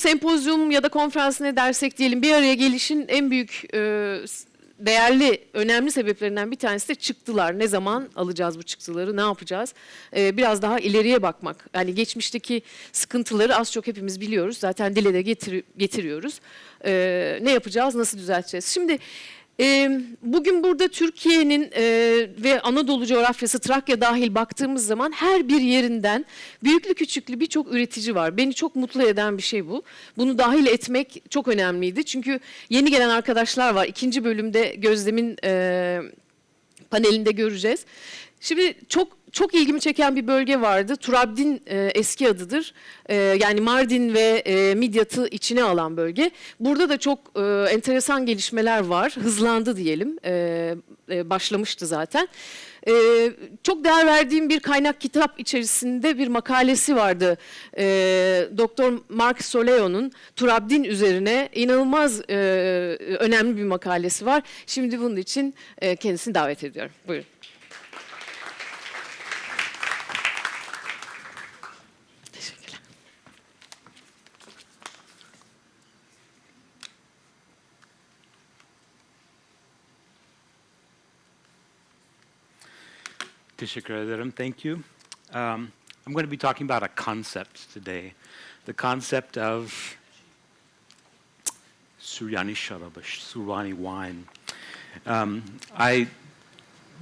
sempozyum ya da konferans ne dersek diyelim bir araya gelişin en büyük değerli, önemli sebeplerinden bir tanesi de çıktılar. Ne zaman alacağız bu çıktıları, ne yapacağız? Biraz daha ileriye bakmak. Yani geçmişteki sıkıntıları az çok hepimiz biliyoruz. Zaten dile de getiriyoruz. Ne yapacağız, nasıl düzelteceğiz? Şimdi bugün burada Türkiye'nin ve Anadolu coğrafyası, Trakya dahil baktığımız zaman her bir yerinden büyüklü küçüklü birçok üretici var. Beni çok mutlu eden bir şey bu. Bunu dahil etmek çok önemliydi. Çünkü yeni gelen arkadaşlar var. İkinci bölümde Gözlem'in panelinde göreceğiz. Şimdi çok ilgimi çeken bir bölge vardı. Turabdin eski adıdır. Yani Mardin ve Midyat'ı içine alan bölge. Burada da çok enteresan gelişmeler var. Hızlandı diyelim. Başlamıştı zaten. Çok değer verdiğim bir kaynak kitap içerisinde bir makalesi vardı. Doktor Mark Soileau'nun Turabdin üzerine inanılmaz önemli bir makalesi var. Şimdi bunun için kendisini davet ediyorum. Buyurun. Teşekkür ederim. Thank you. I'm going to be talking about a concept today. The concept of Süryani şarabı, Süryani wine.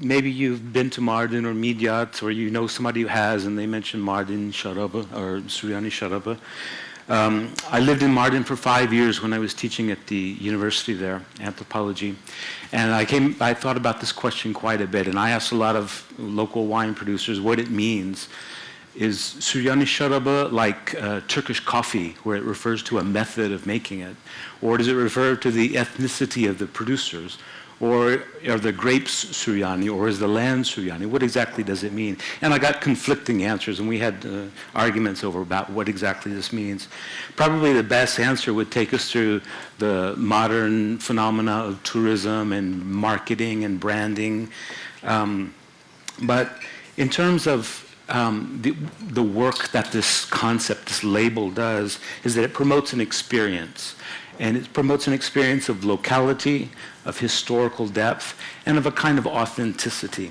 Maybe you've been to Mardin or Midyat, or you know somebody who has, and they mention Mardin şarabı or Süryani şarabı. I lived in Mardin for 5 years when I was teaching at the university there, anthropology. And I thought about this question quite a bit, and I asked a lot of local wine producers what it means. Is Süryani şarabı like Turkish coffee, where it refers to a method of making it? Or does it refer to the ethnicity of the producers? Or are the grapes Süryani, or is the land Süryani? What exactly does it mean? And I got conflicting answers, and we had arguments over about what exactly this means. Probably the best answer would take us through the modern phenomena of tourism and marketing and branding. But in terms of the work that this concept, this label does, is that it promotes an experience. And it promotes an experience of locality, of historical depth, and of a kind of authenticity.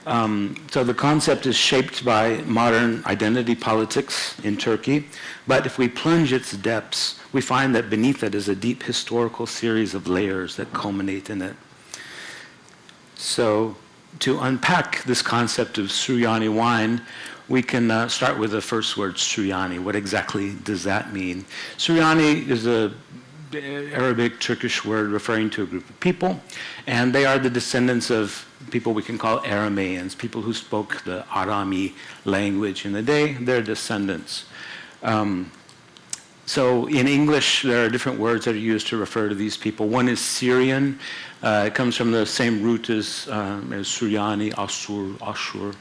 So the concept is shaped by modern identity politics in Turkey, but if we plunge its depths, we find that beneath it is a deep historical series of layers that culminate in it. So to unpack this concept of Süryani wine, we can start with the first word, Süryani. What exactly does that mean? Süryani is a Arabic Turkish word referring to a group of people, and they are the descendants of people we can call Aramaeans, people who spoke the Arami language in the day. They're descendants. So in English, there are different words that are used to refer to these people. One is Syrian. It comes from the same root as Süryani, Ashur.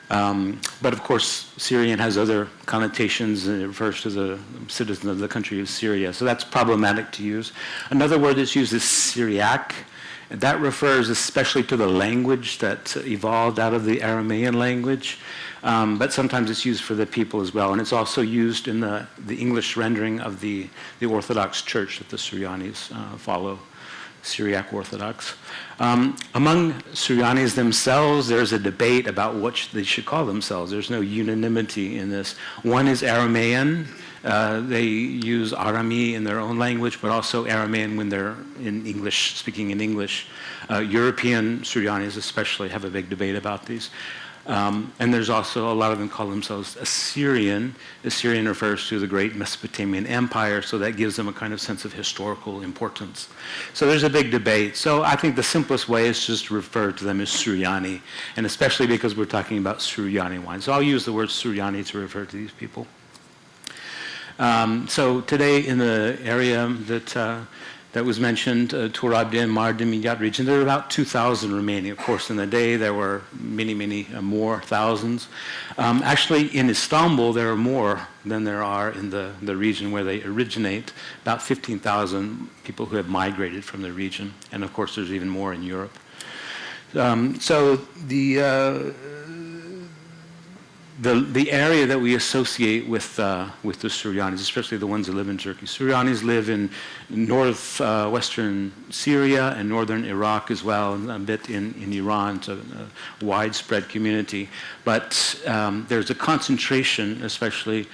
But of course, Syrian has other connotations, and it refers to the citizen of the country of Syria. So that's problematic to use. Another word that's used is Syriac. And that refers especially to the language that evolved out of the Aramaean language. But sometimes it's used for the people as well. And it's also used in the English rendering of the Orthodox Church that the Süryanis follow. Syriac Orthodox. Among Süryanis themselves, there's a debate about what they should call themselves. There's no unanimity in this. One is Aramaean. They use Arami in their own language, but also Aramaean when they're in English, speaking in English. European Süryanis especially have a big debate about these. And there's also a lot of them call themselves Assyrian. Assyrian refers to the great Mesopotamian Empire, so that gives them a kind of sense of historical importance. So there's a big debate. So I think the simplest way is just to refer to them as Süryani, and especially because we're talking about Süryani wine. So I'll use the word Süryani to refer to these people. So today in the area that was mentioned, Turabdin, Mardin, Midyat region, there are about 2,000 remaining. Of course, in the day there were many, many more thousands. Actually, in Istanbul, there are more than there are in the region where they originate, about 15,000 people who have migrated from the region. And of course, there's even more in Europe. So the area that we associate with the Süryanis, especially the ones that live in Turkey. Süryanis live in northwestern Syria and northern Iraq as well, and a bit in Iran. It's a widespread community. But there's a concentration, especially,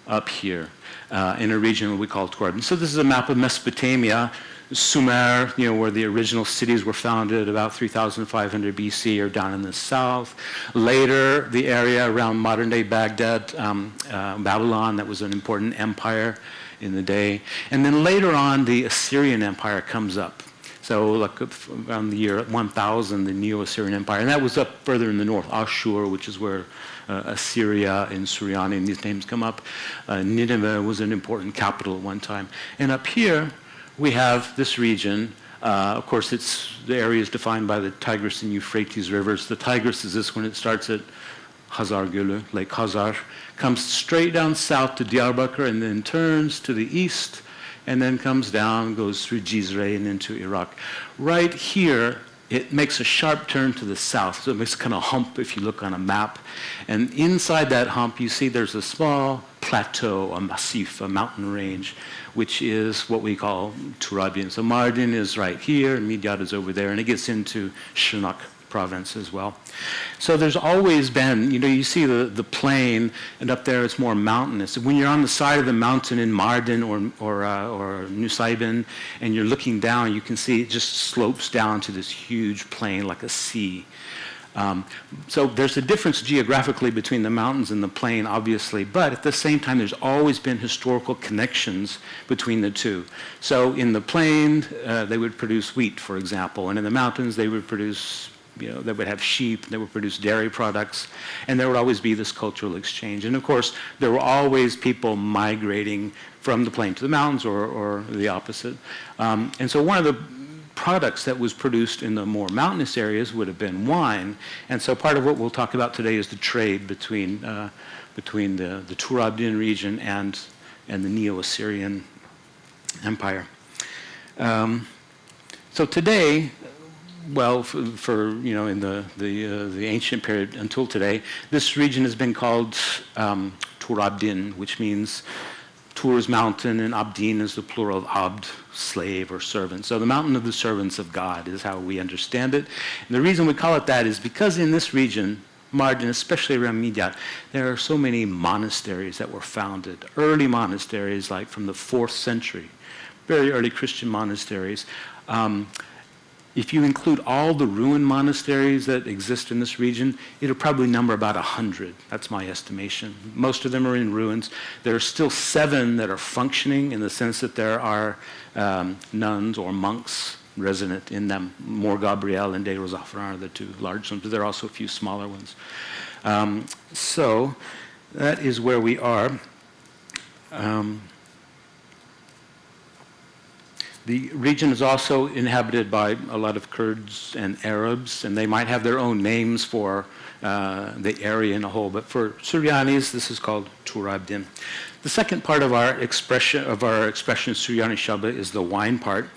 up here in a region we call Tuareg. So this is a map of Mesopotamia. Sumer, where the original cities were founded about 3,500 BC, or down in the south. Later, the area around modern-day Baghdad, Babylon, that was an important empire in the day. And then later on, the Assyrian Empire comes up. So like around the year 1000, the Neo-Assyrian Empire. And that was up further in the north, Ashur, which is where Assyria and Süryani, and these names come up. Nineveh was an important capital at one time. And up here, we have this region. Of course, the area is defined by the Tigris and Euphrates rivers. The Tigris is this one. It starts at Hazar Gölü, Lake Hazar, comes straight down south to Diyarbakir, and then turns to the east, and then comes down, goes through Cizre and into Iraq. Right here, it makes a sharp turn to the south. So it makes a kind of hump if you look on a map. And inside that hump, you see there's a small plateau, a massif, a mountain range, which is what we call Turabin. So Mardin is right here, and Midyat is over there, and it gets into Şırnak province as well. So there's always been, you see the plain, and up there it's more mountainous. When you're on the side of the mountain in Mardin or Nusaybin, and you're looking down, you can see it just slopes down to this huge plain like a sea. So there's a difference geographically between the mountains and the plain, obviously, but at the same time, there's always been historical connections between the two. So in the plain, they would produce wheat, for example, and in the mountains, they would produce, they would have sheep, they would produce dairy products, and there would always be this cultural exchange. And of course, there were always people migrating from the plain to the mountains or the opposite. And so one of the products that was produced in the more mountainous areas would have been wine. And so part of what we'll talk about today is the trade between the Turabin region and the Neo-Assyrian Empire. So today, well, in the ancient period until today, this region has been called Turabdin, which means Tur is mountain, and Abdin is the plural of Abd, slave or servant. So the mountain of the servants of God is how we understand it. And the reason we call it that is because in this region, Mardin, especially around Midyat, there are so many monasteries that were founded, early monasteries like from the 4th century, very early Christian monasteries. If you include all the ruined monasteries that exist in this region, it'll probably number about 100. That's my estimation. Most of them are in ruins. There are still 7 that are functioning in the sense that there are nuns or monks resident in them. Mor Gabriel and De Rosafran are the 2 large ones, but there are also a few smaller ones. So that is where we are. The region is also inhabited by a lot of Kurds and Arabs, and they might have their own names for the area in a whole. But for Süryanis, this is called Turabdin. The second part of our expression Süryani Shaba is the wine part.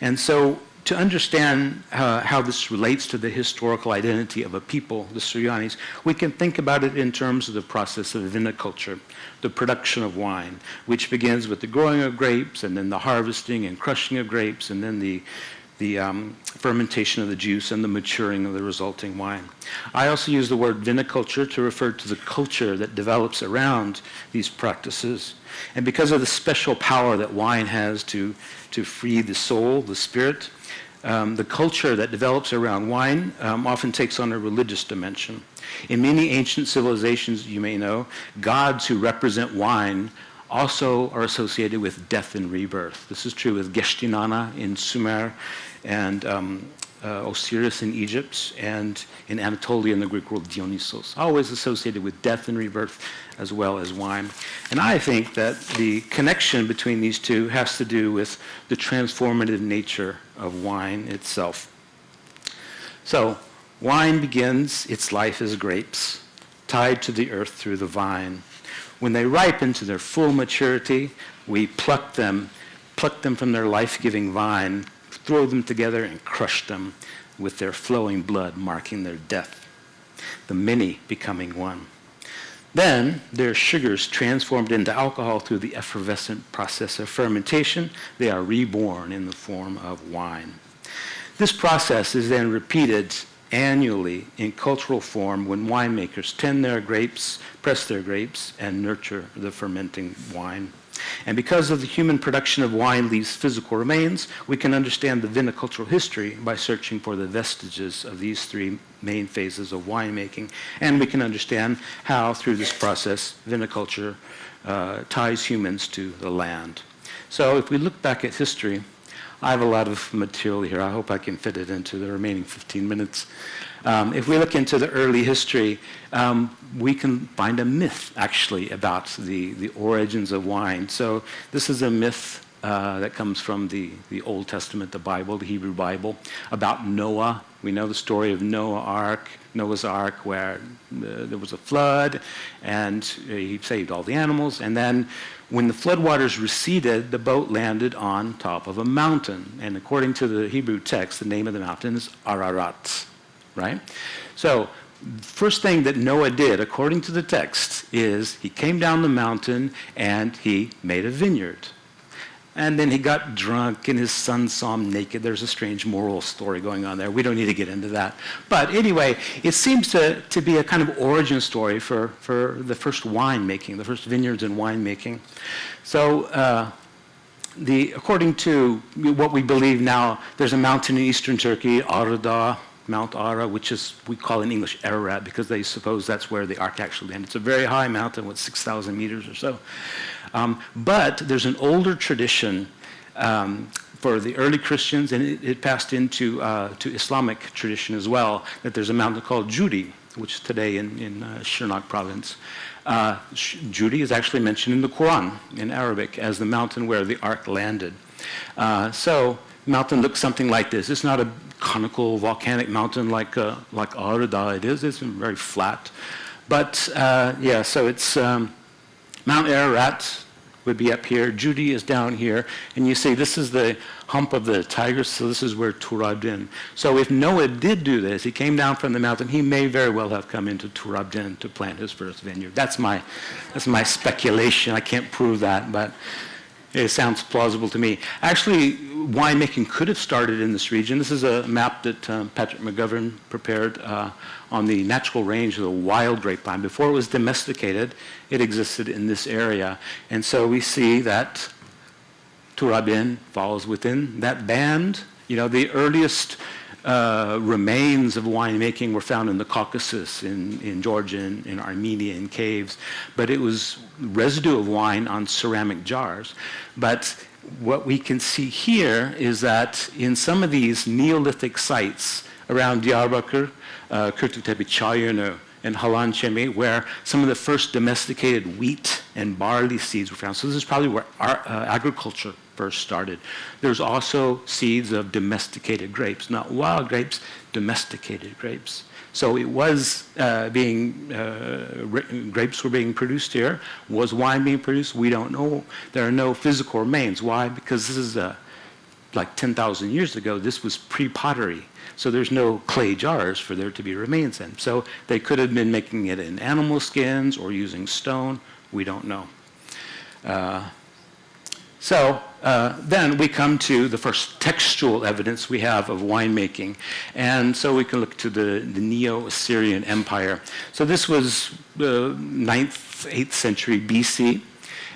And so to understand how this relates to the historical identity of a people, the Süryanis, we can think about it in terms of the process of viniculture, the production of wine, which begins with the growing of grapes, and then the harvesting and crushing of grapes, and then the fermentation of the juice and the maturing of the resulting wine. I also use the word viniculture to refer to the culture that develops around these practices. And because of the special power that wine has to free the soul, the spirit, the culture that develops around wine often takes on a religious dimension. In many ancient civilizations, you may know, gods who represent wine also are associated with death and rebirth. This is true with Geshtinana in Sumer, and Osiris in Egypt, and in Anatolia in the Greek world, Dionysos, always associated with death and rebirth as well as wine. And I think that the connection between these two has to do with the transformative nature of wine itself. So, wine begins its life as grapes, tied to the earth through the vine. When they ripen to their full maturity, we pluck them from their life-giving vine, throw them together and crush them. with their flowing blood marking their death, the many becoming one. Then their sugars transformed into alcohol through the effervescent process of fermentation. They are reborn in the form of wine. This process is then repeated annually in cultural form when winemakers tend their grapes, press their grapes, and nurture the fermenting wine. And because of the human production of wine leaves physical remains, we can understand the vinicultural history by searching for the vestiges of these three main phases of winemaking. And we can understand how, through this process, viniculture ties humans to the land. So if we look back at history, I have a lot of material here. I hope I can fit it into the remaining 15 minutes. If we look into the early history, we can find a myth, actually, about the origins of wine. So this is a myth that comes from the Old Testament, the Bible, the Hebrew Bible, about Noah. We know the story of Noah's Ark, where there was a flood, and he saved all the animals. And then when the floodwaters receded, the boat landed on top of a mountain. And according to the Hebrew text, the name of the mountain is Ararat, right? So first thing that Noah did, according to the text, is he came down the mountain and he made a vineyard. And then he got drunk and his son saw him naked. There's a strange moral story going on there. We don't need to get into that. But anyway, it seems to be a kind of origin story for the first winemaking, the first vineyards and winemaking. So according to what we believe now, there's a mountain in eastern Turkey, Ağrı'da, Mount Ara, which is, we call in English Ararat, because they suppose that's where the ark actually landed. It's a very high mountain with 6,000 meters or so. But there's an older tradition for the early Christians, and it passed into to Islamic tradition as well, that there's a mountain called Judi, which is today in Şırnak province. Judi is actually mentioned in the Quran in Arabic as the mountain where the ark landed. So the mountain looks something like this. It's not a conical volcanic mountain like Ağrı'da it is. It's very flat. But so it's Mount Ararat would be up here. Judi is down here. And you see this is the hump of the Tigris, so this is where Turabdin. So if Noah did do this, he came down from the mountain, he may very well have come into Turabdin to plant his first vineyard. That's my speculation. I can't prove that, but it sounds plausible to me. Actually, winemaking could have started in this region. This is a map that Patrick McGovern prepared on the natural range of the wild grapevine. Before it was domesticated, it existed in this area. And so we see that Turabin falls within that band. You know, the earliest remains of winemaking were found in the Caucasus, in Georgia, in Armenia, in caves. But it was residue of wine on ceramic jars. But what we can see here is that in some of these Neolithic sites around Diyarbakır, Kırktepe, Çayırnu, and Halanchemi, where some of the first domesticated wheat and barley seeds were found. So this is probably where agriculture first started. There's also seeds of domesticated grapes, not wild grapes, domesticated grapes. So it was grapes were being produced here. Was wine being produced? We don't know. There are no physical remains. Why? Because this is like 10,000 years ago. This was pre-pottery. So there's no clay jars for there to be remains in. So they could have been making it in animal skins or using stone. We don't know. Then we come to the first textual evidence we have of winemaking. And so we can look to the Neo-Assyrian Empire. So this was 9th, 8th century BC.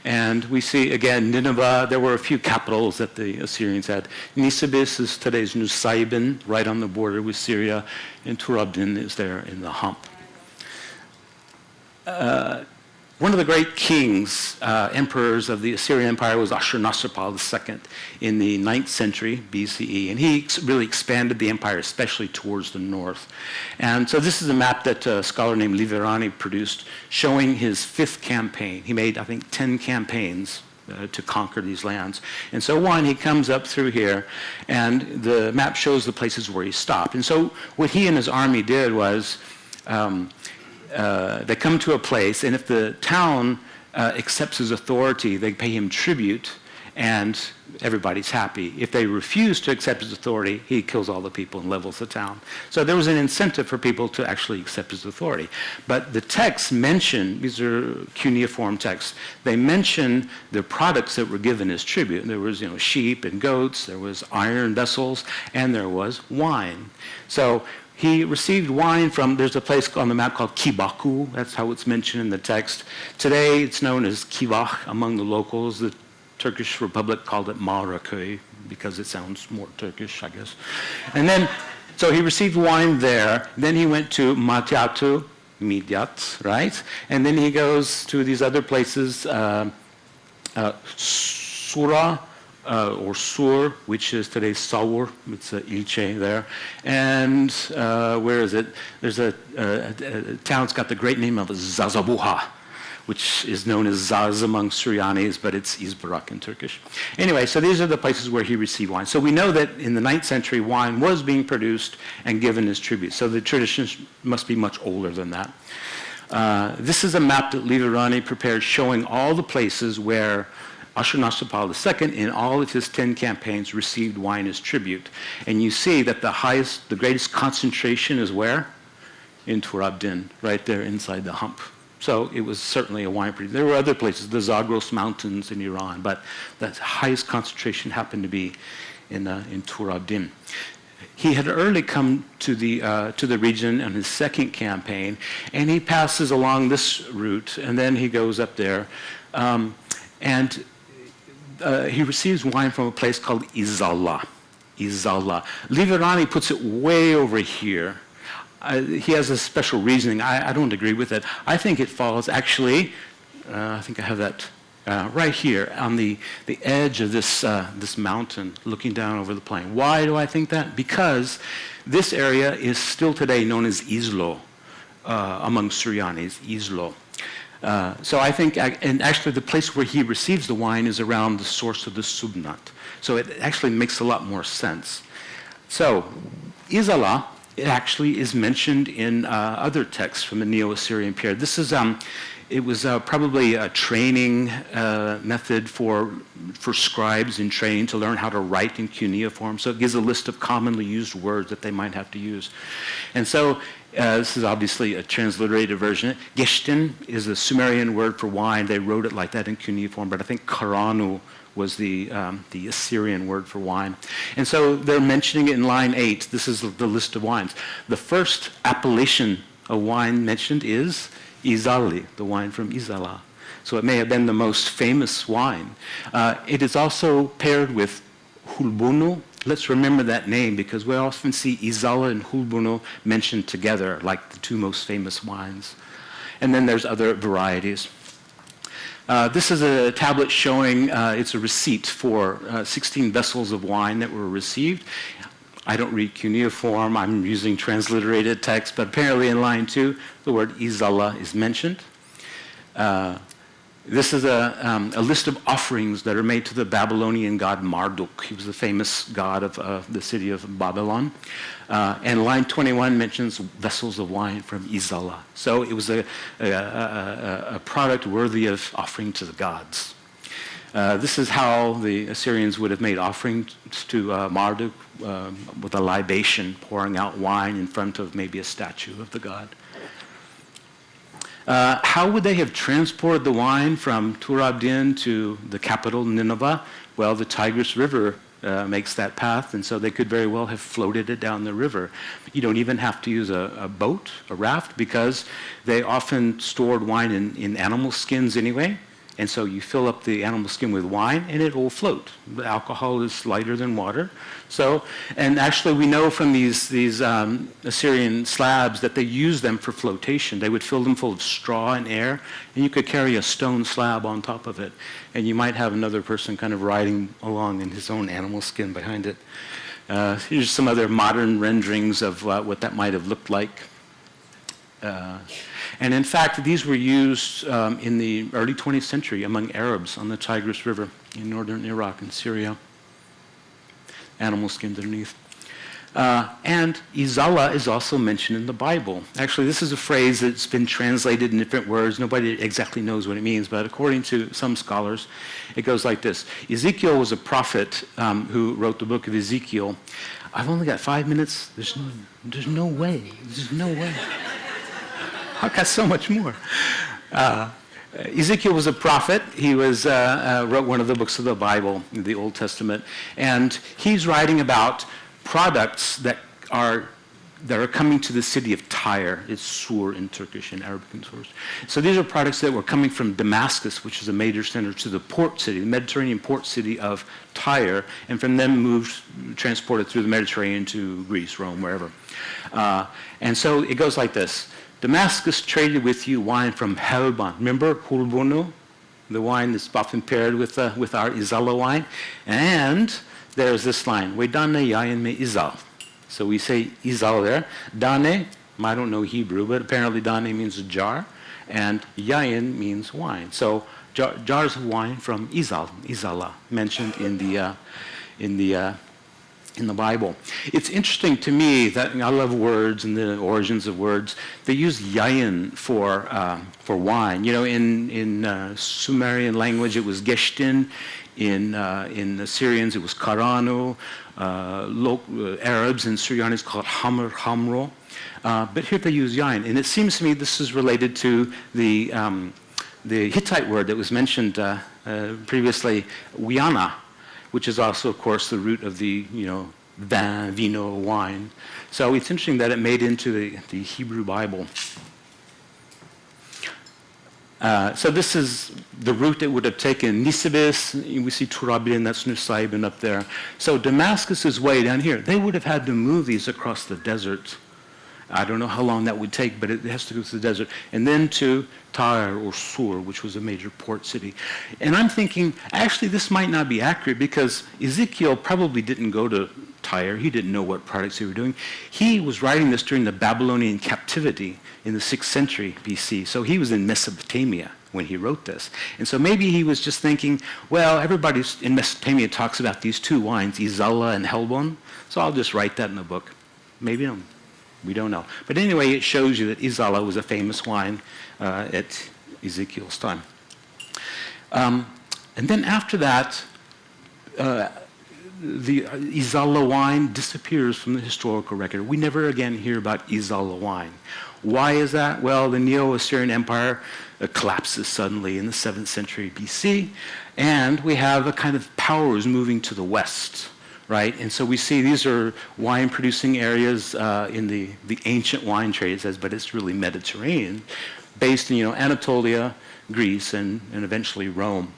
And we see, again, Nineveh. There were a few capitals that the Assyrians had. Nisibis is today's Nusaybin, right on the border with Syria. And Turabdin is there in the hump. One of the great kings, emperors of the Assyrian Empire was Ashurnasirpal II in the 9th century BCE. And he really expanded the empire, especially towards the north. And so this is a map that a scholar named Süryani produced showing his 5th campaign. He made, I think, 10 campaigns to conquer these lands. And so he comes up through here, and the map shows the places where he stopped. And so what he and his army did was they come to a place, and if the town accepts his authority, they pay him tribute, and everybody's happy. If they refuse to accept his authority, he kills all the people and levels the town. So there was an incentive for people to actually accept his authority. But the texts mention, these are cuneiform texts, they mention the products that were given as tribute. There was, sheep and goats, there was iron vessels, and there was wine. So he received wine from, there's a place on the map called Kibaku, that's how it's mentioned in the text. Today it's known as Kivah among the locals. The Turkish Republic called it Maraköy because it sounds more Turkish, I guess. And then, so he received wine there. Then he went to Matyatu, Midyat, right? And then he goes to these other places, Sura, or Sur, which is today's Sawur. It's an ilçe there. And where is it? There's a town's got the great name of Zazabuha, which is known as Zaz among Süryanis, but it's Izbarak in Turkish. Anyway, so these are the places where he received wine. So we know that in the 9th century, wine was being produced and given as tribute. So the traditions must be much older than that. This is a map that Süryani prepared showing all the places where Ashurnasirpal II, in all of his 10 campaigns, received wine as tribute. And you see that the greatest concentration is where? In Turabdin, right there inside the hump. So it was certainly a wine producer. There were other places, the Zagros Mountains in Iran, but the highest concentration happened to be in Turabdin. He had early come to the region on his second campaign, and he passes along this route, and then he goes up there, and he receives wine from a place called Izalla. Izalla. Süryani puts it way over here. He has a special reasoning. I don't agree with it. I think it falls actually, I think I have that right here on the edge of this mountain looking down over the plain. Why do I think that? Because this area is still today known as Izlo among Süryanis, Izlo. So I think, and actually the place where he receives the wine is around the source of the Subnat. So it actually makes a lot more sense. So Izala, it actually is mentioned in other texts from the Neo-Assyrian period. This is, it was probably a training method for scribes in training to learn how to write in cuneiform. So it gives a list of commonly used words that they might have to use. And so this is obviously a transliterated version. Geshtin is a Sumerian word for wine. They wrote it like that in cuneiform, but I think Karanu was the Assyrian word for wine. And so they're mentioning it in line 8. This is the list of wines. The first appellation of wine mentioned is Izali, the wine from Izala. So it may have been the most famous wine. It is also paired with Hulbunu. Let's remember that name because we often see Izala and Hulbunu mentioned together like the two most famous wines. And then there's other varieties. This is a tablet showing, it's a receipt for 16 vessels of wine that were received. I don't read cuneiform, I'm using transliterated text, but apparently in line 2, the word Izala is mentioned. This is a list of offerings that are made to the Babylonian god Marduk. He was the famous god of the city of Babylon. And line 21 mentions vessels of wine from Izala. So it was a product worthy of offering to the gods. This is how the Assyrians would have made offerings to Marduk with a libation, pouring out wine in front of maybe a statue of the god. How would they have transported the wine from Turabdin to the capital, Nineveh? Well, the Tigris River makes that path, and so they could very well have floated it down the river. You don't even have to use a boat, a raft, because they often stored wine in animal skins anyway. And so you fill up the animal skin with wine, and it will float. The alcohol is lighter than water. So, and actually we know from these Assyrian slabs that they used them for flotation. They would fill them full of straw and air, and you could carry a stone slab on top of it. And you might have another person kind of riding along in his own animal skin behind it. Here's some other modern renderings of what that might have looked like. And in fact, these were used in the early 20th century among Arabs on the Tigris River in northern Iraq and Syria. Animal skins underneath. And Izala is also mentioned in the Bible. Actually, this is a phrase that's been translated in different words. Nobody exactly knows what it means, but according to some scholars, it goes like this. Ezekiel was a prophet who wrote the book of Ezekiel. I've only got 5 minutes. There's no way. There's no way. I've got so much more. Ezekiel was a prophet. He wrote one of the books of the Bible, the Old Testament, and he's writing about products that are coming to the city of Tyre. It's Sur in Turkish and Arabic and Sur. So these are products that were coming from Damascus, which is a major center, to the port city, the Mediterranean port city of Tyre, and from them transported through the Mediterranean to Greece, Rome, wherever. And so it goes like this. Damascus traded with you wine from Helban. Remember Hulbunu, the wine that's often paired with our Izala wine? And there's this line, Wedane yayin me izal. So we say izal there. Dane, I don't know Hebrew, but apparently dane means a jar, and yayin means wine. So jars of wine from Izala, mentioned in the Bible. It's interesting to me that I love words and the origins of words. They use yayin for wine. You know, in Sumerian language it was geshtin. In the Syrians it was karanu. Arabs and Süryanis call it hamro. But here they use yayin, and it seems to me this is related to the Hittite word that was mentioned previously, wiana, which is also, of course, the root of the, vin, vino, wine. So it's interesting that it made into the Hebrew Bible. So this is the route that would have taken Nisibis. We see Turabin, that's Nusaybin up there. So Damascus is way down here. They would have had to move these across the desert. I don't know how long that would take, but it has to go through the desert. And then to Tyre or Sur, which was a major port city. And I'm thinking, actually, this might not be accurate because Ezekiel probably didn't go to Tyre. He didn't know what products they were doing. He was writing this during the Babylonian captivity in the 6th century BC. So he was in Mesopotamia when he wrote this. And so maybe he was just thinking, well, everybody in Mesopotamia talks about these two wines, Izala and Helbon, so I'll just write that in a book. Maybe not. We don't know. But anyway, it shows you that Izala was a famous wine at Ezekiel's time. And then after that, the Izala wine disappears from the historical record. We never again hear about Izala wine. Why is that? Well, the Neo-Assyrian Empire collapses suddenly in the 7th century BC, and we have a kind of powers moving to the west. Right, and so we see these are wine-producing areas in the ancient wine trade, it says, but it's really Mediterranean, based in Anatolia, Greece, and eventually Rome.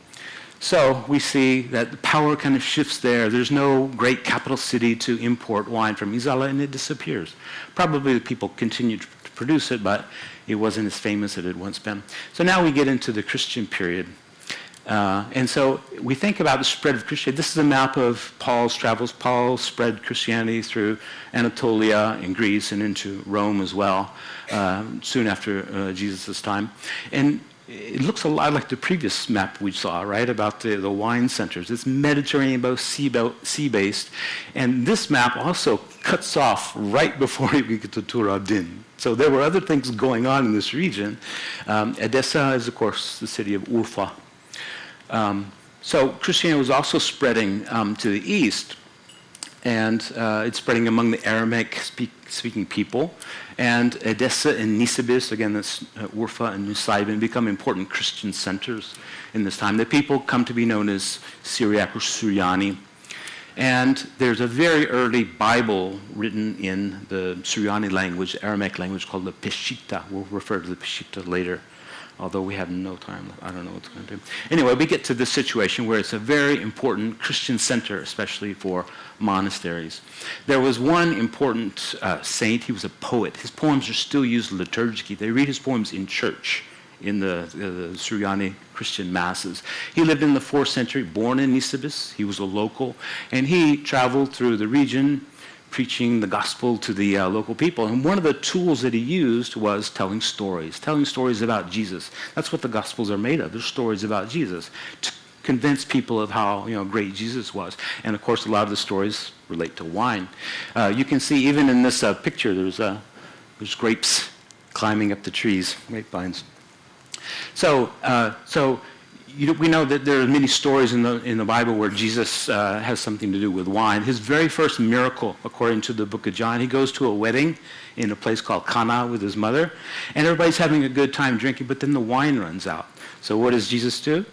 So we see that the power kind of shifts there. There's no great capital city to import wine from Izala, and it disappears. Probably the people continued to produce it, but it wasn't as famous as it had once been. So now we get into the Christian period. And so we think about the spread of Christianity. This is a map of Paul's travels. Paul spread Christianity through Anatolia and Greece and into Rome as well, soon after Jesus' time. And it looks a lot like the previous map we saw, right, about the wine centers. It's Mediterranean, both sea-based. And this map also cuts off right before you get to Tur Abdin. So there were other things going on in this region. Edessa is, of course, the city of Urfa. So Christianity was also spreading to the east, and it's spreading among the Aramaic-speaking people. And Edessa and Nisibis, again, that's Urfa and Nusaybin, become important Christian centers in this time. The people come to be known as Syriac or Süryani. And there's a very early Bible written in the Süryani language, Aramaic language, called the Peshitta. We'll refer to the Peshitta later, although we have no time. I don't know what's going to do. Anyway, we get to this situation where it's a very important Christian center, especially for monasteries. There was one important saint. He was a poet. His poems are still used liturgically. They read his poems in church, in the Süryani Christian masses. He lived in the 4th century, born in Nisibis. He was a local, and he traveled through the region preaching the gospel to the local people. And one of the tools that he used was telling stories about Jesus. That's what the gospels are made of. They're stories about Jesus. convince people of how great Jesus was. And of course, a lot of the stories relate to wine. You can see even in this picture, there's grapes climbing up the trees, grapevines. So we know that there are many stories in the Bible where Jesus has something to do with wine. His very first miracle, according to the book of John, he goes to a wedding in a place called Cana with his mother, and everybody's having a good time drinking, but then the wine runs out. So what does Jesus do?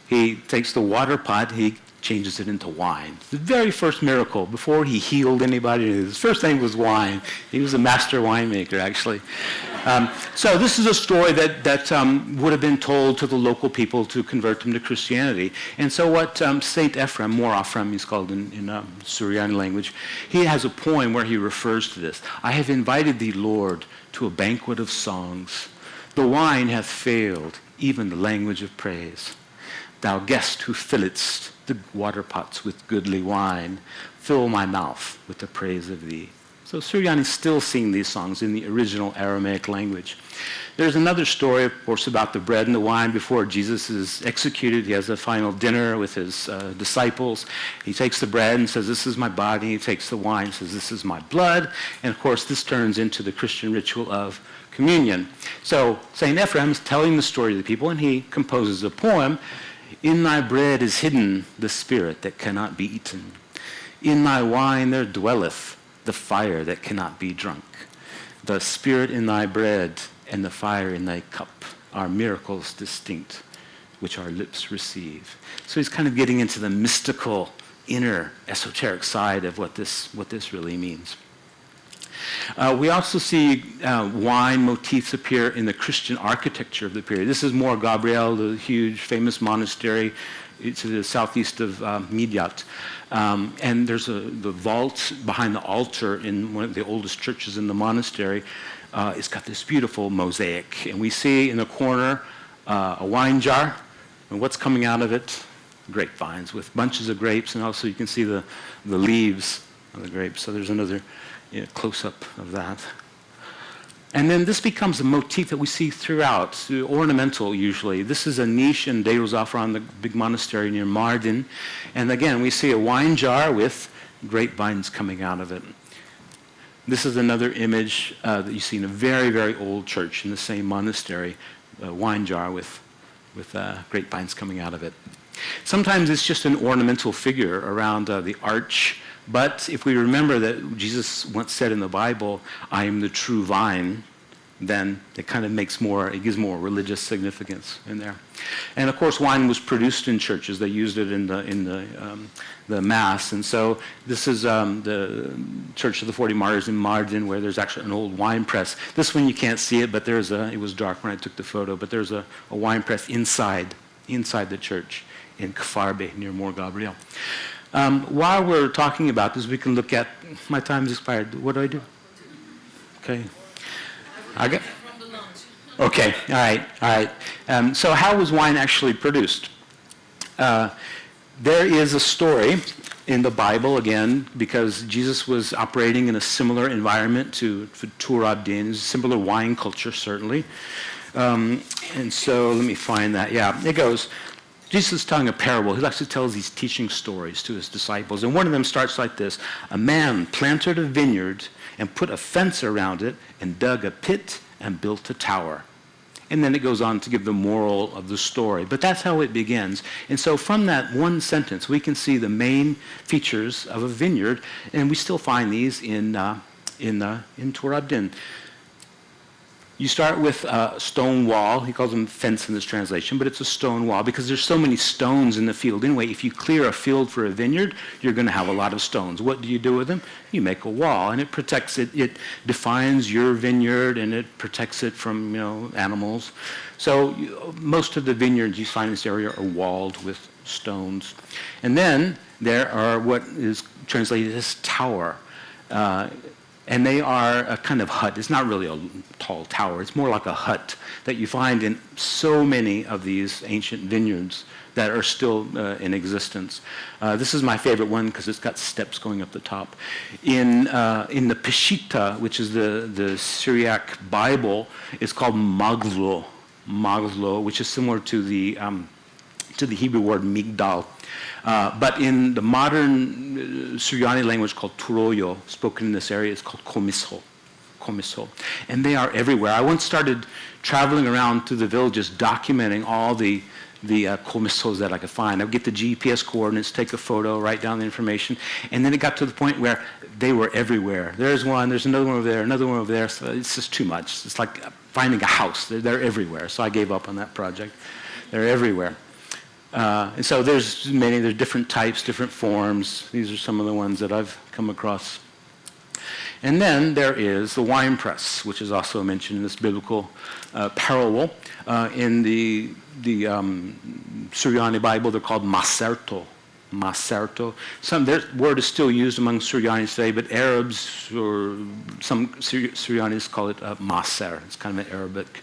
He takes the water pot, he changes it into wine. The very first miracle, before he healed anybody, his first thing was wine. He was a master winemaker, actually. So this is a story that would have been told to the local people to convert them to Christianity. And so what Saint Ephraim, Mor Ephraim he's called in Süryani language, he has a poem where he refers to this. I have invited thee, Lord, to a banquet of songs. The wine hath failed, even the language of praise. Thou guest who fillest the water pots with goodly wine, fill my mouth with the praise of thee. So Süryani still sing these songs in the original Aramaic language. There's another story, of course, about the bread and the wine before Jesus is executed. He has a final dinner with his disciples. He takes the bread and says, this is my body. He takes the wine and says, this is my blood. And of course, this turns into the Christian ritual of communion. So St. Ephraim is telling the story to the people, and he composes a poem. In thy bread is hidden the spirit that cannot be eaten. In thy wine there dwelleth the fire that cannot be drunk. The spirit in thy bread and the fire in thy cup are miracles distinct, which our lips receive. So he's kind of getting into the mystical, inner, esoteric side of what this really means. We also see wine motifs appear in the Christian architecture of the period. This is Mor Gabriel, the huge, famous monastery to the southeast of Midyat. And there's the vault behind the altar in one of the oldest churches in the monastery. It's got this beautiful mosaic. And we see in the corner a wine jar. And what's coming out of it? Grapevines with bunches of grapes. And also you can see the leaves of the grapes. So there's another close-up of that. And then this becomes a motif that we see throughout, ornamental usually. This is a niche in Deir Zafran, the big monastery near Mardin. And again, we see a wine jar with grapevines coming out of it. This is another image that you see in a very, very old church in the same monastery, a wine jar with grapevines coming out of it. Sometimes it's just an ornamental figure around the arch. But if we remember that Jesus once said in the Bible, I am the true vine, then it kind of it gives more religious significance in there. And of course, wine was produced in churches. They used it in the Mass. And so this is the Church of the 40 Martyrs in Mardin, where there's actually an old wine press. This one you can't see it, but it was dark when I took the photo, but there's a wine press inside the church in Kfarbe near Mor Gabriel. While we're talking about this, we can look at, my time's expired. What do I do? Okay. Okay, all right. So how was wine actually produced? There is a story in the Bible, again, because Jesus was operating in a similar environment to Tur Abdin, a similar wine culture, certainly. And so let me find that. Yeah, it goes. Jesus is telling a parable. He actually tells these teaching stories to his disciples. And one of them starts like this. A man planted a vineyard and put a fence around it and dug a pit and built a tower. And then it goes on to give the moral of the story. But that's how it begins. And so from that one sentence, we can see the main features of a vineyard. And we still find these in Tur Abdin. You start with a stone wall. He calls them fence in this translation, but it's a stone wall because there's so many stones in the field. Anyway, if you clear a field for a vineyard, you're going to have a lot of stones. What do you do with them? You make a wall, and it protects it. It defines your vineyard, and it protects it from animals. So most of the vineyards you find in this area are walled with stones. And then there are what is translated as tower. And they are a kind of hut. It's not really a tall tower. It's more like a hut that you find in so many of these ancient vineyards that are still in existence. This is my favorite one because it's got steps going up the top. In the Peshitta, which is the Syriac Bible, it's called Maglo, which is similar to the to the Hebrew word migdal. But in the modern Süryani language called Turoyo, spoken in this area, it's called komiso. Komiso. And they are everywhere. I once started traveling around through the villages documenting all the komisos that I could find. I would get the GPS coordinates, take a photo, write down the information, and then it got to the point where they were everywhere. There's one, there's another one over there, another one over there, so it's just too much. It's like finding a house. They're everywhere, so I gave up on that project. They're everywhere. And so there's different types, different forms. These are some of the ones that I've come across. And then there is the wine press, which is also mentioned in this biblical parable. In the Süryani Bible, they're called maserto. Maserto. Their word is still used among Süryanis today, but Arabs or some Süryanis call it maser. It's kind of an Arabic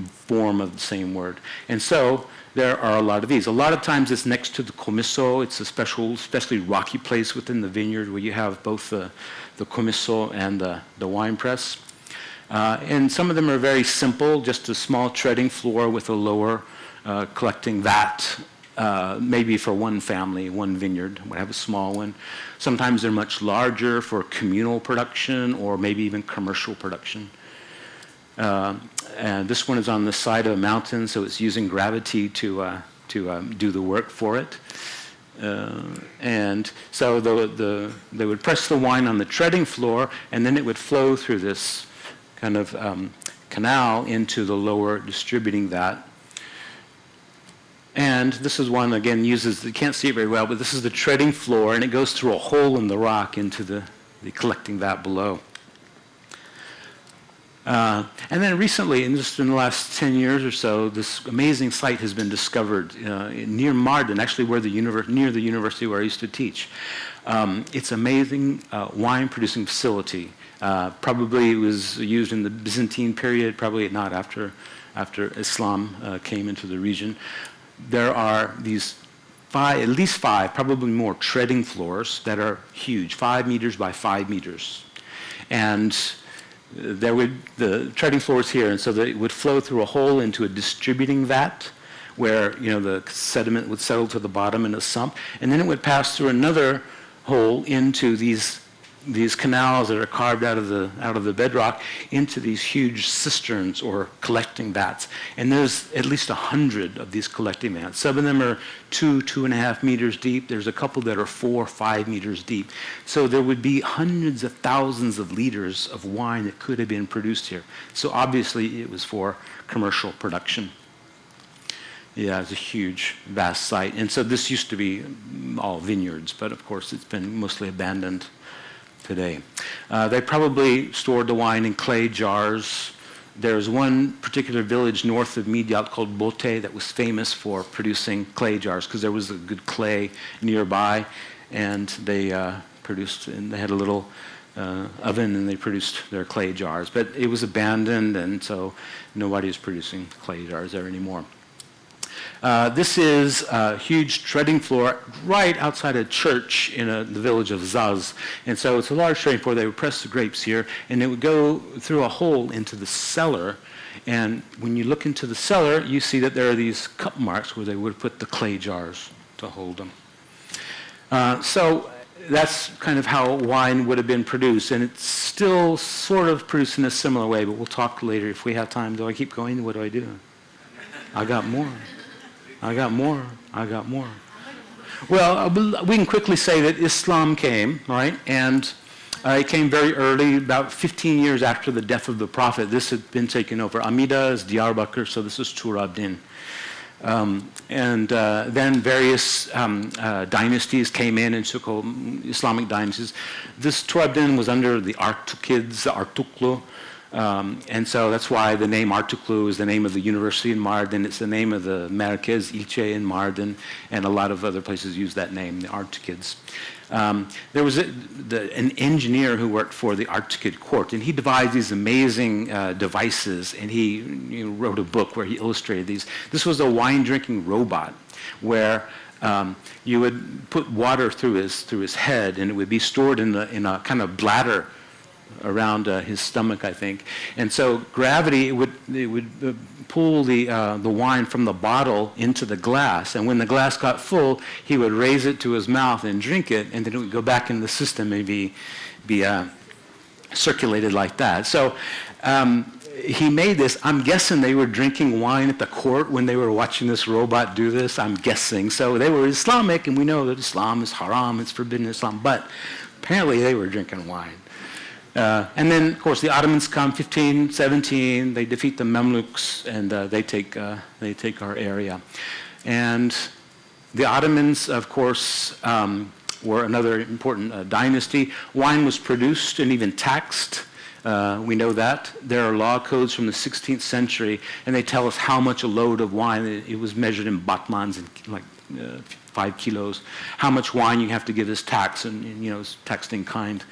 form of the same word. And so there are a lot of these. A lot of times it's next to the komiso. It's a especially rocky place within the vineyard where you have both the komiso and the wine press. And some of them are very simple, just a small treading floor with a lower collecting vat, maybe for one family, one vineyard would have a small one. Sometimes they're much larger for communal production or maybe even commercial production. And this one is on the side of a mountain, so it's using gravity to do the work for it. And so they would press the wine on the treading floor, and then it would flow through this kind of canal into the lower distributing vat. And this is one, again, uses, you can't see it very well, but this is the treading floor, and it goes through a hole in the rock into the collecting vat below. And then recently, just in the last 10 years or so, this amazing site has been discovered near Mardin, actually near the university where I used to teach. It's an amazing wine-producing facility. Probably it was used in the Byzantine period, probably not after Islam came into the region. There are these at least five, probably more, treading floors that are huge, 5 meters by 5 meters. And the treading floor is here, and so it would flow through a hole into a distributing vat where the sediment would settle to the bottom in a sump, and then it would pass through another hole into these canals that are carved out of the bedrock into these huge cisterns or collecting vats. And there's at least 100 of these collecting vats. Some of them are 2.5 meters deep. There's a couple that are 4 or 5 meters deep. So there would be hundreds of thousands of liters of wine that could have been produced here. So obviously it was for commercial production. Yeah, it's a huge, vast site. And so this used to be all vineyards, but of course it's been mostly abandoned today. They probably stored the wine in clay jars. There's one particular village north of Midyat called Bote that was famous for producing clay jars because there was a good clay nearby, and they they had a little oven and they produced their clay jars. But it was abandoned, and so nobody is producing clay jars there anymore. This is a huge treading floor right outside a church in the village of Zaz. And so it's a large treading floor. They would press the grapes here, and it would go through a hole into the cellar. And when you look into the cellar, you see that there are these cup marks where they would put the clay jars to hold them. So that's kind of how wine would have been produced. And it's still sort of produced in a similar way, but we'll talk later if we have time. Do I keep going? What do I do? I got more. Well, we can quickly say that Islam came, right? And it came very early, about 15 years after the death of the Prophet. This had been taken over. Amida is Diyarbakir, so this is Tur Abdin. And then various dynasties came in and took over, Islamic dynasties. This Tur Abdin was under the Artukids, the Artuklu. And so that's why the name Artuklu is the name of the university in Mardin. It's the name of the Merkez Ilçe in Mardin, and a lot of other places use that name, the Artukids. There was an engineer who worked for the Artukid court, and he devised these amazing devices, and he wrote a book where he illustrated these. This was a wine-drinking robot where you would put water through his head, and it would be stored in a kind of bladder around his stomach, I think. And so gravity, it would pull the wine from the bottle into the glass. And when the glass got full, he would raise it to his mouth and drink it, and then it would go back into the system and be circulated like that. So he made this. I'm guessing they were drinking wine at the court when they were watching this robot do this. I'm guessing. So they were Islamic, and we know that Islam is haram, it's forbidden in Islam, but apparently they were drinking wine. And then, of course, the Ottomans come, 1517, they defeat the Mamluks, and they take our area. And the Ottomans, of course, were another important dynasty. Wine was produced and even taxed. We know that. There are law codes from the 16th century, and they tell us how much a load of wine, it was measured in batmans, and like 5 kilos, how much wine you have to give as tax, and it's taxed in kind.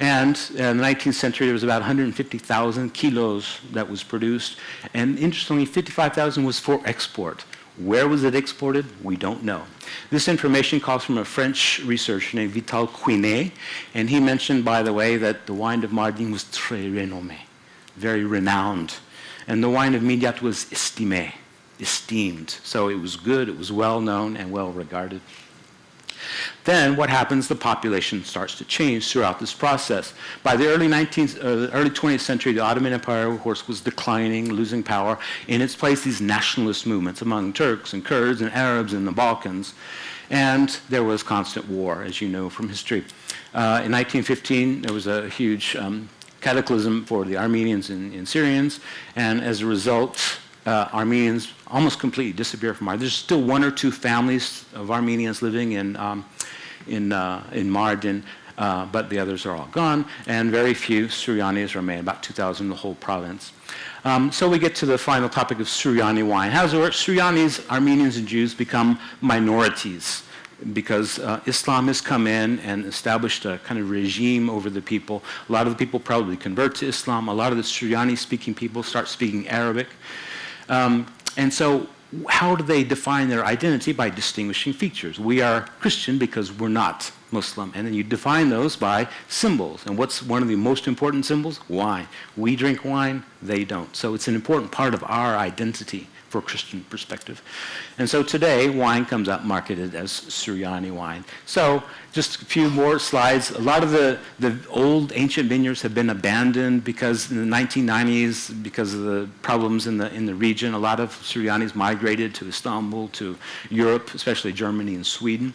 And in the 19th century, there was about 150,000 kilos that was produced, and interestingly, 55,000 was for export. Where was it exported? We don't know. This information comes from a French researcher named Vital Quinet, and he mentioned, by the way, that the wine of Mardin was très renommé, very renowned, and the wine of Midyat was estimé, esteemed. So it was good, it was well known and well regarded. Then what happens? The population starts to change throughout this process. By the early 20th century, the Ottoman Empire, of course, was declining, losing power. In its place, these nationalist movements among Turks and Kurds and Arabs in the Balkans. And there was constant war, as you know from history. In 1915, there was a huge cataclysm for the Armenians and Syrians. And as a result, Armenians almost completely disappear from Mardin. There's still 1 or 2 families of Armenians living in Mardin, but the others are all gone, and very few Süryanis remain, about 2,000 in the whole province. So we get to the final topic of Süryani wine. How does it work? Süryanis, Armenians, and Jews become minorities because Islam has come in and established a kind of regime over the people. A lot of the people probably convert to Islam. A lot of the Süryani-speaking people start speaking Arabic. And so how do they define their identity? By distinguishing features. We are Christian because we're not Muslim. And then you define those by symbols. And what's one of the most important symbols? Wine. We drink wine, they don't. So it's an important part of our identity for a Christian perspective. And so today, wine comes out marketed as Süryani wine. So just a few more slides. A lot of the old ancient vineyards have been abandoned because in the 1990s, because of the problems in the region, a lot of Süryanis migrated to Istanbul, to Europe, especially Germany and Sweden.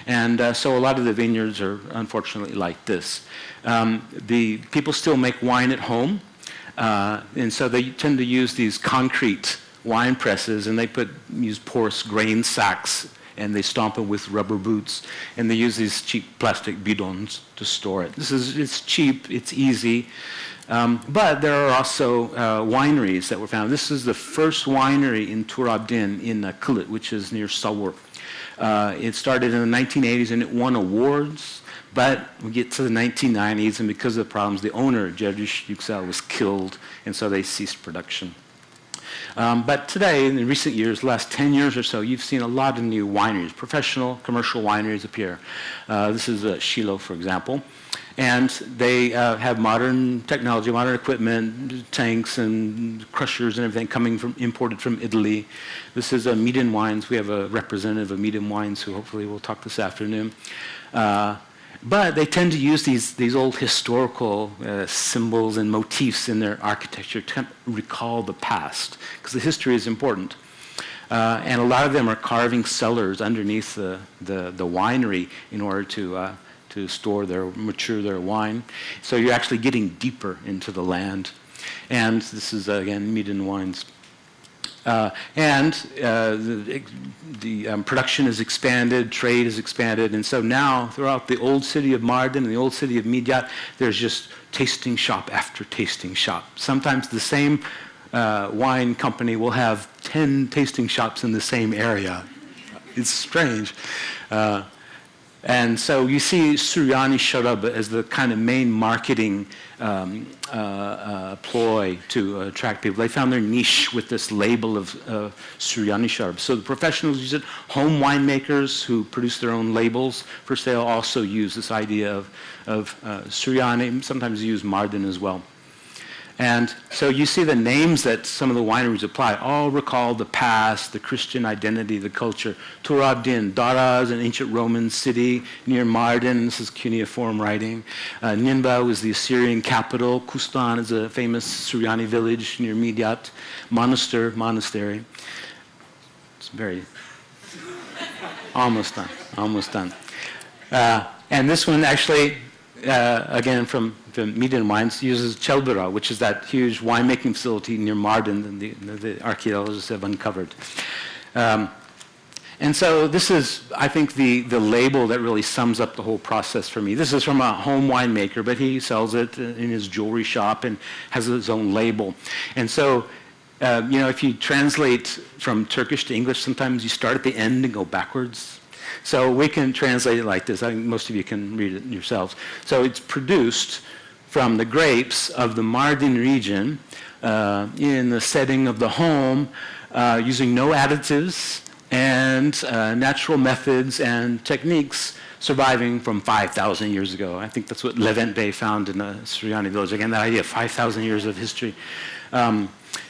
And so a lot of the vineyards are unfortunately like this. The people still make wine at home, and so they tend to use these concrete wine presses, and they use porous grain sacks, and they stomp them with rubber boots, and they use these cheap plastic bidons to store it. It's cheap, it's easy, but there are also wineries that were found. This is the first winery in Turabdin in Kilit, which is near Sawur. It started in the 1980s, and it won awards. But we get to the 1990s, and because of the problems, the owner, Cerdiş Yüksel, was killed, and so they ceased production. But today, in the recent years, the last 10 years or so, you've seen a lot of new wineries, professional, commercial wineries appear. This is Soileau, for example. And they have modern technology, modern equipment, tanks and crushers and everything imported from Italy. This is Median Wines. We have a representative of Median Wines who hopefully will talk this afternoon. But they tend to use these old historical symbols and motifs in their architecture to recall the past, because the history is important. And a lot of them are carving cellars underneath the winery in order to mature their wine. So you're actually getting deeper into the land. And this is, again, Median Wines. The production has expanded, trade has expanded, and so now throughout the old city of Mardin and the old city of Midyat, there's just tasting shop after tasting shop. Sometimes the same wine company will have 10 tasting shops in the same area. It's strange. And so you see Süryani şarabı as the kind of main marketing ploy to attract people. They found their niche with this label of Süryani şarabı. So the professionals use it. Home winemakers who produce their own labels for sale also use this idea of Süryani. Sometimes use Mardin as well. And so you see the names that some of the wineries apply all recall the past, the Christian identity, the culture. Turabdin, Dara is an ancient Roman city near Mardin. This is cuneiform writing. Ninba was the Assyrian capital. Kustan is a famous Süryani village near Midyat. Monastery. It's very, almost done. And this one actually, again from Median Wines, uses Chelbura, which is that huge winemaking facility near Mardin that the archaeologists have uncovered. And so this is, I think, the label that really sums up the whole process for me. This is from a home winemaker, but he sells it in his jewelry shop and has his own label. And so, if you translate from Turkish to English, sometimes you start at the end and go backwards. So we can translate it like this. I think most of you can read it yourselves. So it's produced from the grapes of the Mardin region in the setting of the home, using no additives and natural methods and techniques surviving from 5,000 years ago. I think that's what Levent Bey found in the Süryani village. Again, that idea of 5,000 years of history.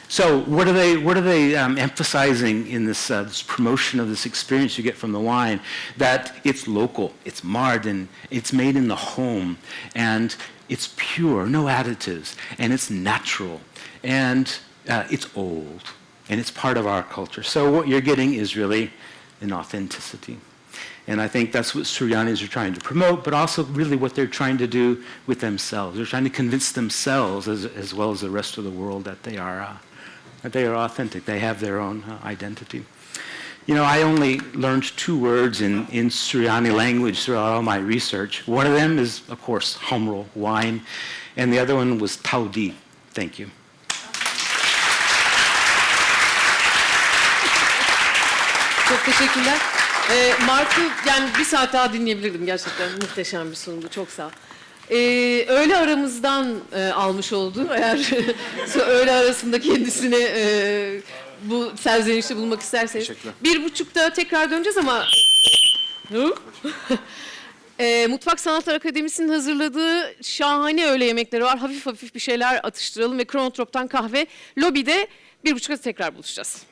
So what are they emphasizing in this promotion of this experience you get from the wine? That it's local, it's Mardin, it's made in the home, and it's pure, no additives, and it's natural, and it's old, and it's part of our culture. So what you're getting is really an authenticity. And I think that's what Süryanis are trying to promote, but also really what they're trying to do with themselves. They're trying to convince themselves, as well as the rest of the world, that they are authentic. They have their own identity. I only learned 2 words in Süryani language throughout all my research. One of them is, of course, hamro, wine, and the other one was taudi. Thank you. Çok teşekkürler. Mark'ı yani bir saat daha dinleyebilirdim gerçekten. Muhteşem bir sunumdu. Çok sağ ol. Öğle aramızdan almış oldu. Eğer öğle arasında kendisine bu serzenişte bulmak isterseniz. 1.30'da tekrar döneceğiz ama Mutfak Sanatlar Akademisi'nin hazırladığı şahane öğle yemekleri var. Hafif hafif bir şeyler atıştıralım ve Kronotrop'tan kahve. Lobide 1.30'da tekrar buluşacağız.